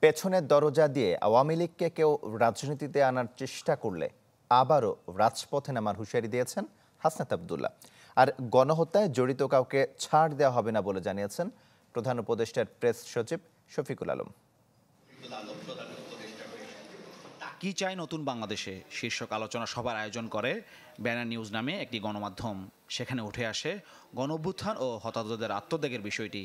পেছনের দরজা দিয়ে আওয়ামী লীগকে কেউ রাজনীতিতে আনার চেষ্টা করলে আবারও রাজপথে নামার হুঁশিয়ারি দিয়েছেন হাসনাত আব্দুল্লাহ। আর গণহত্যায় জড়িত কাউকে ছাড় দেওয়া হবে না বলে জানিয়েছেন প্রধান উপদেষ্টার প্রেস সচিব শফিকুল আলম। কি চাই নতুন বাংলাদেশে শীর্ষক আলোচনা সভার আয়োজন করে ব্যানার নিউজ নামে একটি গণমাধ্যম। সেখানে উঠে আসে গণঅভ্যুত্থান ও হতাহতদের আত্মত্যাগের বিষয়টি।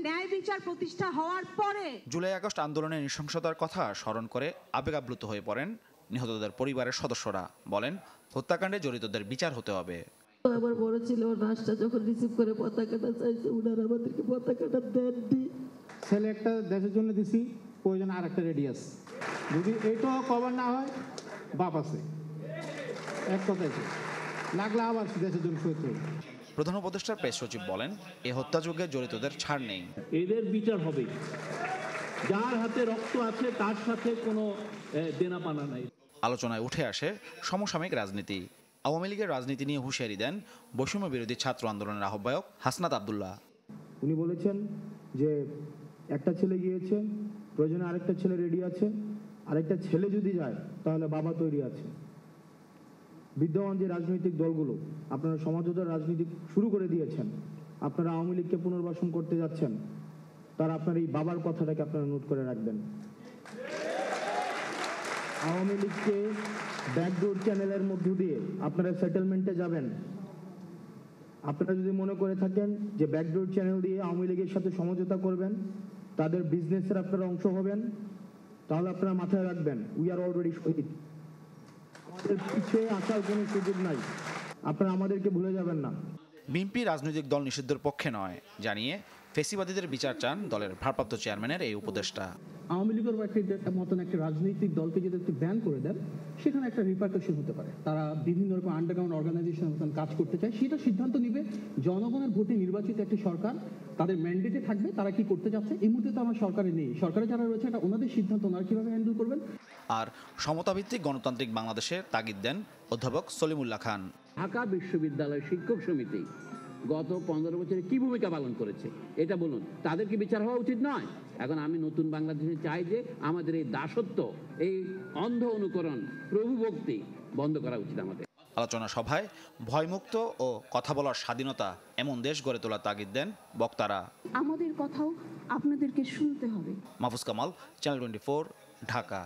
ন্যায় বিচার প্রতিষ্ঠা হওয়ার পরে জুলাই আগস্ট আন্দোলনের নৃশংসতার কথা স্মরণ করে আবেগাপ্লুত হয়ে পড়েন নিহতদের পরিবারের সদস্যরা। বলেন, হত্যাকাণ্ডে জড়িতদের বিচার হতে হবে। আমার বড় ছিল নাশটা যখন রিসিভ করে পতাকাটা চাইছে, উনারা আমাদেরকে পতাকাটা দেননি। ছেলে একটা দেশের জন্য দিছি, প্রয়োজন আর একটা রেডি আছে। যদি এইটাও কভার না হয়, বাপ আছে, এক কথাই লাগলে আবার দেশের জন্য শহীদ হবে। প্রধান উপদেষ্টার প্রেস সচিব বলেন, এ হত্যাযজ্ঞে জড়িতদের ছাড় নেই। এদের বিচার হবে, যার হাতে রক্ত আছে তার সাথে কোনো দেনা পানা নাই। আলোচনায় উঠে আসে সমসাময়িক রাজনীতি। আওয়ামী লীগের রাজনীতি নিয়ে হুঁশিয়ারি দেন বৈষম্য বিরোধী ছাত্র আন্দোলনের আহ্বায়ক হাসনাত আব্দুল্লাহ। উনি বলেছেন যে একটা ছেলে গিয়েছে, প্রয়োজনে আরেকটা ছেলে রেডি আছে, আরেকটা ছেলে যদি যায় তাহলে বাবা তৈরি আছে। বিদ্যমান যে রাজনৈতিক দলগুলো আপনারা সমঝোতার রাজনীতি শুরু করে দিয়েছেন, আপনারা আওয়ামী লীগকে পুনর্বাসন করতে যাচ্ছেন, তারা আপনার এই বাবার কথাটাকে আপনারা নোট করে রাখবেন। আওয়ামী লীগকে ব্যাকডোর চ্যানেলের মধ্য দিয়ে আপনারা সেটেলমেন্টে যাবেন। আপনারা যদি মনে করে থাকেন যে ব্যাকডোর চ্যানেল দিয়ে আওয়ামী লীগের সাথে সমঝোতা করবেন, তাদের বিজনেসের আপনারা অংশ হবেন, তাহলে আপনারা মাথায় রাখবেন, উই আর অলরেডি শহীদ। আমাদের পিছিয়ে আসার কোনো সুযোগ নাই, আপনারা আমাদেরকে ভুলে যাবেন না। বিএনপি রাজনৈতিক দল নিষিদ্ধের পক্ষে নয় জানিয়ে ফেসিবাদীদের বিচার চান দলের ভারপ্রাপ্ত চেয়ারম্যানের এই উপদেষ্টা। আওয়ামী লীগের মতন একটা রাজনৈতিক দলকে যদি একটু ব্যান করে দেন, সেখানে একটা রিপারকাশন হতে পারে। তারা বিভিন্ন রকম আন্ডারগ্রাউন্ড অর্গানাইজেশন মতন কাজ করতে চায়, সেটা সিদ্ধান্ত নিবে জনগণের ভোটে নির্বাচিত একটি সরকার। তাদের ম্যান্ডেটে থাকবে তারা কি করতে যাচ্ছে। এই মুহূর্তে তো আমার সরকারে নেই, সরকারে যারা রয়েছে এটা ওনাদের সিদ্ধান্ত, ওনারা কিভাবে হ্যান্ডেল করবেন। আর সমতাভিত্তিক গণতান্ত্রিক বাংলাদেশে তাগিদ দেন অধ্যাপক সলিমুল্লাহ খান। ঢাকা বিশ্ববিদ্যালয়ের শিক্ষক সমিতি গত 15 বছরে কি ভূমিকা পালন করেছে এটা বলুন। তাদের কি বিচার হওয়া উচিত নয়? এখন আমি নতুন বাংলাদেশে চাই যে আমাদের এই দাসত্ব, এই অন্ধ অনুকরণ, প্রভুভক্তি বন্ধ করা উচিত আমাদের। আলোচনা সভায় ভয়মুক্ত ও কথা বলার স্বাধীনতা এমন দেশ গড়ে তোলার তাগিদ দেন বক্তারা। আমাদের কথাও আপনাদেরকে শুনতে হবে। মাহফুজ কামাল, চ্যানেল 24, ঢাকা।